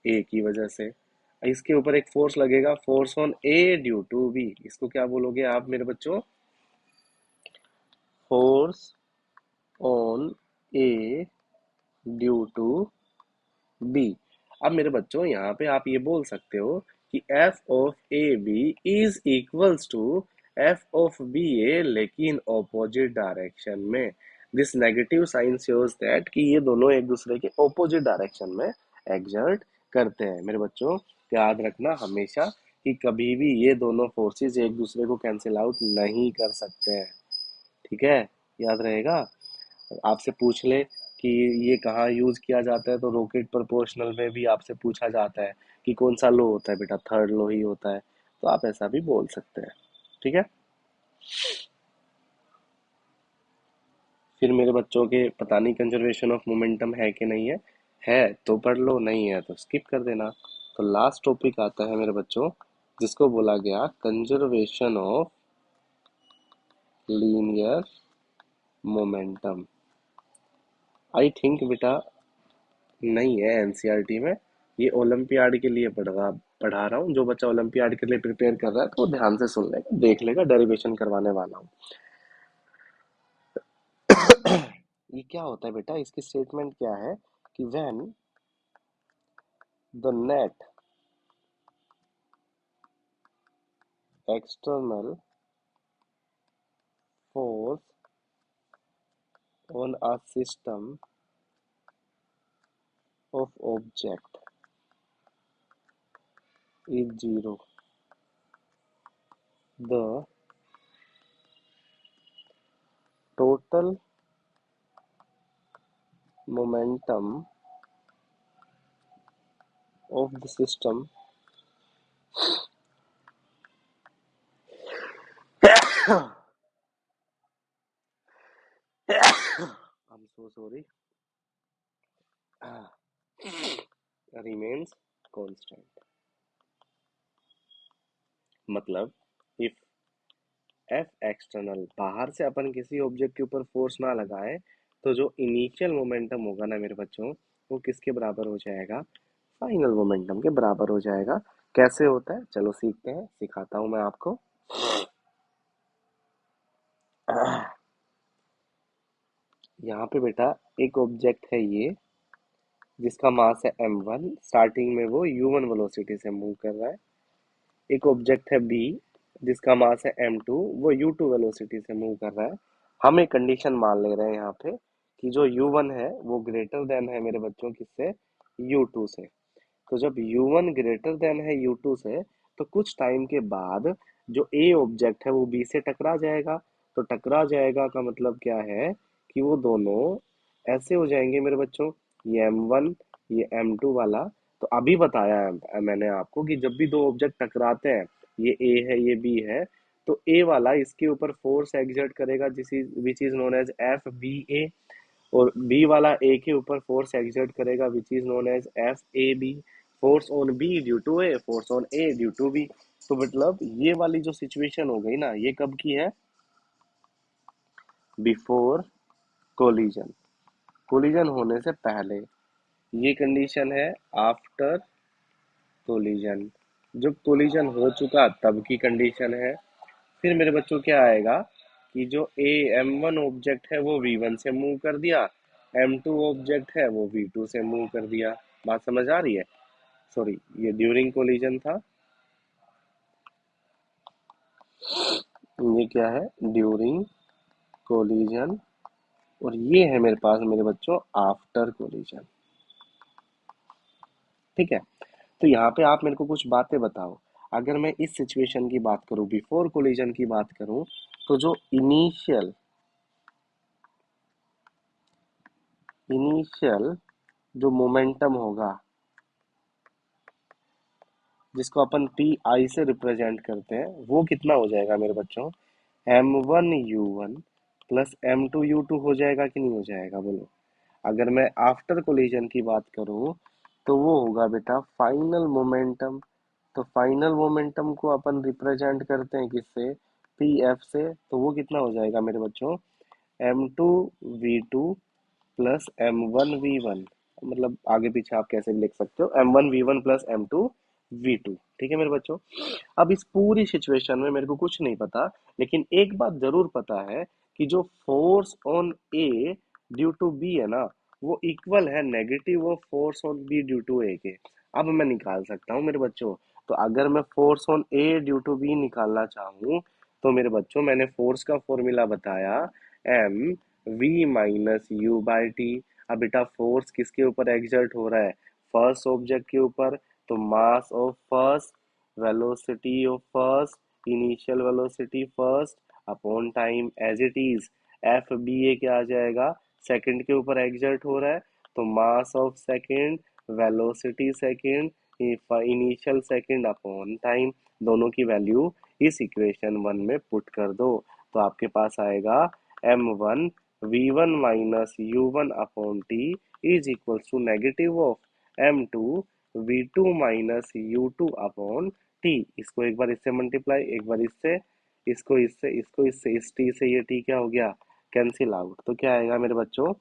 A: ए की वजह से। इसके ऊपर एक फोर्स लगेगा, force on A due to b. इसको क्या बोलोगे आप मेरे बच्चों? Force on A due to b. अब मेरे बच्चों यहाँ पे आप ये बोल सकते हो कि F of A B is equals to F of B A, लेकिन ऑपोजिट डायरेक्शन में। This negative sign shows that कि ये दोनों एक दूसरे के ऑपोजिट डायरेक्शन में एग्जर्ट करते हैं। मेरे बच्चों याद रखना हमेशा कि कभी भी ये दोनों फोर्सेस एक दूसरे को कैंसिल आउट नहीं कर सकते हैं। ठीक है? याद रहेगा। आपसे पूछ ले कि ये कहाँ यूज किया जाता है, तो रॉकेट प्रोपोर्शनल में भी आपसे पूछा जाता है कि कौन सा लो होता है बेटा, थर्ड लो ही होता है। तो आप ऐसा भी बोल सकते हैं। ठीक है? फिर मेरे बच्चों के पता नहीं कंजर्वेशन ऑफ मोमेंटम है कि नहीं है। है तो पढ़ लो, नहीं है तो स्किप कर देना। तो लास्ट टॉपिक आता है मेरे बच्चों, जिसको बोला गया conservation of linear momentum. I think बेटा नहीं है एनसीईआरटी में। ये ओलंपियाड के लिए पढ़ा रहा हूँ। जो बच्चा ओलंपियाड के लिए प्रिपेयर कर रहा है तो वो ध्यान से सुन लेगा, देख लेगा, डेरिवेशन करवाने वाला हूँ। ये क्या होता है बेटा, इसकी स्टेटमेंट क्या है कि when the net external force on a system of object is zero, the total momentum of the system I am so sorry remains constant। मतलब इफ एफ एक्सटर्नल, बाहर से अपन किसी ऑब्जेक्ट के ऊपर फोर्स ना लगाए, तो जो इनिशियल मोमेंटम होगा ना मेरे बच्चों, वो किसके बराबर हो जाएगा? फाइनल मोमेंटम के बराबर हो जाएगा। कैसे होता है चलो सीखते हैं, सिखाता हूँ मैं आपको। यहाँ पे बेटा एक ऑब्जेक्ट है ये, जिसका मास है m1। स्टार्टिंग में वो u1 वेलोसिटी से मूव कर रहा है। एक ऑब्जेक्ट है बी, जिसका मास है m2, वो u2 वेलोसिटी से मूव कर रहा है। हम एक कंडीशन मान ले रहे हैं यहाँ पे कि जो u1 है वो ग्रेटर देन है मेरे बच्चों किससे? u2 से। तो जब u1 ग्रेटर देन है u2 से, तो कुछ टाइम के बाद जो ए ऑब्जेक्ट है वो बी से टकरा जाएगा। तो टकरा जाएगा का मतलब क्या है कि वो दोनों ऐसे हो जाएंगे मेरे बच्चों, ये m1, ये m2 वाला। तो अभी बताया है मैंने आपको कि जब भी दो ऑब्जेक्ट टकराते हैं, ये ए है ये बी है, तो ए वाला इसके ऊपर फोर्स एक्सर्ट करेगा जिस which is known as F B A, और बी वाला ए के ऊपर फोर्स एक्सर्ट करेगा which is known as F A B. Force on B due to A, force on A due to B. तो मतलब ये वाली जो सिचुएशन हो गई ना, ये कब की है? Before collision. कोलिजन होने से पहले। ये कंडीशन है आफ्टर कोलिजन। जब कोलिजन हो चुका तब की कंडीशन है। फिर मेरे बच्चों क्या आएगा कि जो ए m1 ऑब्जेक्ट है वो v1 से मूव कर दिया, m2 ऑब्जेक्ट है वो v2 से मूव कर दिया। बात समझ आ रही है? सॉरी, ये ड्यूरिंग कोलिजन था, ये क्या है, ड्यूरिंग कोलिजन, और ये है मेरे पास मेरे बच्चों आफ्टर कोलिजन। ठीक है, तो यहाँ पे आप मेरे को कुछ बातें बताओ। अगर मैं इस सिचुएशन की बात करूं, बिफोर कोलिजन की बात करूं, तो जो इनिशियल जो मोमेंटम होगा, जिसको अपन पी आई से रिप्रेजेंट करते हैं, वो कितना हो जाएगा मेरे बच्चों, m1u1 प्लस m2u2 हो जाएगा कि नहीं हो जाएगा, बोलो। अगर मैं आफ्टर कोलिजन की बात करूं, तो वो होगा बेटा फाइनल मोमेंटम। तो फाइनल मोमेंटम को अपन रिप्रेजेंट करते हैं किससे, पी एफ से, तो वो कितना हो जाएगा मेरे बच्चों, m2v2 प्लस m1v1, मतलब आगे पीछे आप कैसे भी लिख सकते हो, m1v1 प्लस m2v2। ठीक है मेरे बच्चों, अब इस पूरी सिचुएशन में मेरे को कुछ नहीं पता, लेकिन एक बात जरूर पता है कि जो force on A due to B है ना, वो इक्वल है negative of force on B due to A के। अब मैं निकाल सकता हूँ मेरे बच्चों। तो अगर मैं force on A due to b निकालना चाहूँ, तो मेरे बच्चों मैंने फोर्स का फॉर्मूला बताया, m we minus u by t. अब बेटा फोर्स किसके ऊपर एग्जर्ट हो रहा है, फर्स्ट ऑब्जेक्ट के ऊपर, तो mass of first, velocity of first, initial velocity first upon time as it is, F B A क्या आ जाएगा, सेकंड के ऊपर एग्जर्ट हो रहा है, तो mass of second, velocity second, initial second upon time, दोनों की वैल्यू इस इक्वेशन वन में पुट कर दो। तो आपके पास आएगा m1 v1 minus u1 upon t is equals to negative of m2 v2 minus u2 upon t. इसको एक बार इससे मल्टीप्लाई, एक बार इससे, इसको इससे इस टी से, ये टी क्या हो गया, कैंसिल आउट। तो क्या आएगा मेरे बच्चों,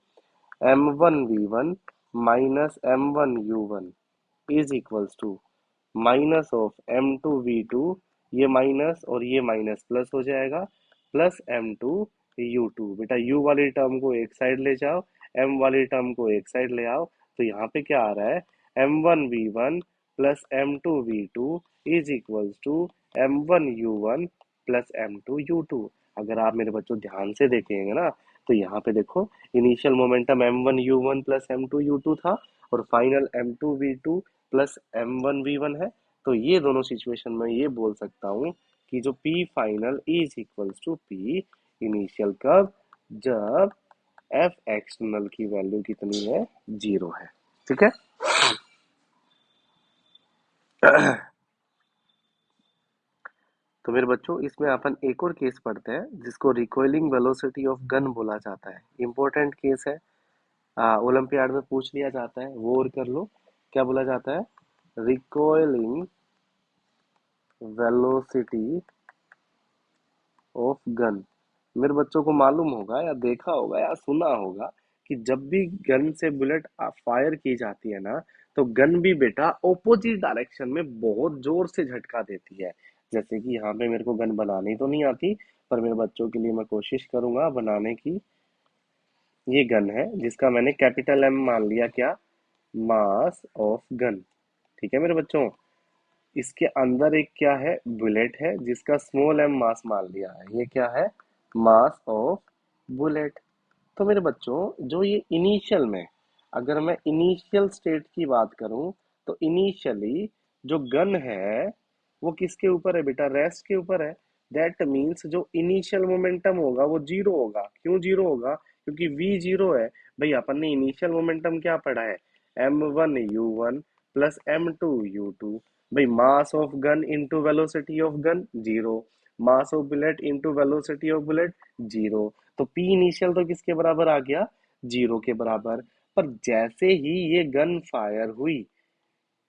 A: m1v1 minus m1u1 is equals to minus of m2v2, ये माइनस और ये माइनस प्लस हो जाएगा, प्लस m2u2। बेटा u वाली टर्म को एक साइड ले जाओ, m वाली टर्म को एक साइड ले आओ, तो यहाँ पे क्या आ रहा है, m1v1 plus m2v2 is equals to m1u1 plus m2u2। अगर आप मेरे बच्चों ध्यान से देखेंगे ना, तो यहाँ पे देखो, initial momentum m1u1 plus m2u2 था, और फाइनल m2v2 प्लस m1v1 है। तो ये दोनों सिचुएशन में ये बोल सकता हूँ कि जो p final is equals to p initial, कब, जब f एक्सटर्नल की वैल्यू कितनी है, 0 है। ठीक है, तो मेरे बच्चों इसमें अपन एक और केस पढ़ते हैं, जिसको रिकॉइलिंग वेलोसिटी ऑफ गन बोला जाता है। इंपॉर्टेंट केस है, ओलंपियाड में पूछ लिया जाता है, वो और कर लो। क्या बोला जाता है, रिकॉइलिंग वेलोसिटी ऑफ गन। मेरे बच्चों को मालूम होगा या देखा होगा या सुना होगा कि जब भी गन से बुलेट फायर की जाती है ना, तो गन भी बेटा ऑपोजिट डायरेक्शन में बहुत जोर से झटका देती है। जैसे कि यहाँ पे मेरे को गन बनानी तो नहीं आती, पर मेरे बच्चों के लिए मैं कोशिश करूंगा बनाने की। ये गन है जिसका मैंने कैपिटल एम मान लिया, क्या, मास ऑफ गन। ठीक है मेरे बच्चों, इसके अंदर एक क्या है, बुलेट है, जिसका स्मॉल एम मास मान लिया है। ये क्या है, मास ऑफ बुलेट। तो मेरे बच्चों जो ये इनिशियल में, अगर मैं इनिशियल स्टेट की बात करूं, तो इनिशियली जो गन है वो किसके ऊपर है बेटा, रेस्ट के ऊपर है। दैट मीन्स जो इनिशियल मोमेंटम होगा वो जीरो होगा। क्यों जीरो होगा, क्योंकि v जीरो है। भाई अपन ने इनिशियल मोमेंटम क्या पढ़ा है, m1u1 प्लस m2u2। भाई मास of gun into velocity of gun, zero. Mass of bullet into velocity of bullet, zero. तो पी इनिशियल तो किसके बराबर आ गया, जीरो के बराबर। पर जैसे ही ये गन फायर हुई,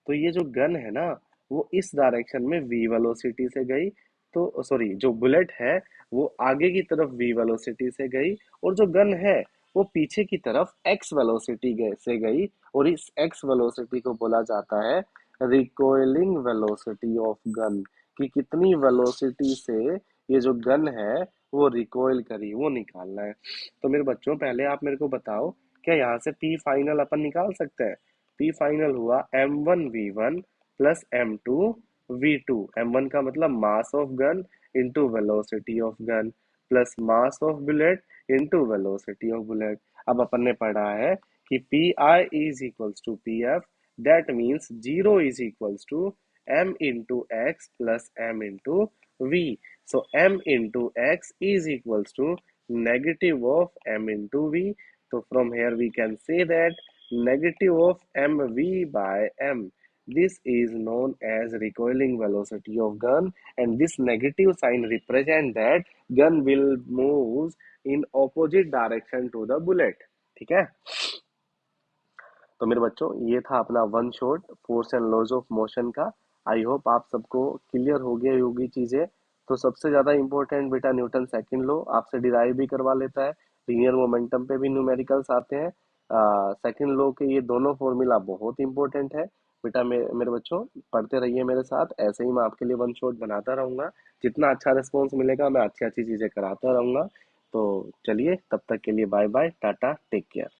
A: तो ये जो गन है ना, वो इस डायरेक्शन में v वेलोसिटी से गई, तो सॉरी, जो बुलेट है वो आगे की तरफ v वेलोसिटी से गई, और जो गन है वो पीछे की तरफ x वेलोसिटी से गई। और इस x वेलोसिटी को बोला जाता है रिकॉइलिंग वेलोसिटी ऑफ गन, कि कितनी वेलोसिटी से ये जो गन है वो रिकॉइल करी, वो निकालना है। तो मेरे बच्चों पहले आप मेरे को बताओ, क्या यहाँ से p फाइनल अपन निकाल सकते हैं। पी फाइनल हुआ m1v1 plus m2 v2। m1 का मतलब mass of gun into velocity of gun plus mass of bullet into velocity of bullet. अब अपन ने पढ़ा है कि p i is equals to p f, that means zero is equals to m into x plus m into v। So m into x is equals to negative of m into v। So from here we can say that negative of mv by m, this is known as recoiling velocity of gun, and this negative sign represent that gun will move in opposite direction to the bullet। ठीक है। तो मेरे बच्चों ये था अपना one shot force and laws of motion का। I hope आप सबको क्लियर हो गया होगी चीजें। तो सबसे ज्यादा इंपॉर्टेंट बेटा न्यूटन सेकंड लॉ आपसे डिराइव भी करवा लेता है। लीनियर मोमेंटम पे भी न्यूमेरिकल्स आते हैं। सेकंड लॉ के ये दोनों फॉर्मूला बहुत इंपॉर्टेंट है बेटा। मेरे बच्चों पढ़ते रहिए मेरे साथ, ऐसे ही मैं आपके लिए वन शॉट बनाता रहूंगा। जितना अच्छा रिस्पॉन्स मिलेगा मैं अच्छी अच्छी चीजें कराता रहूंगा। तो चलिए तब तक के लिए bye bye, tata, take care.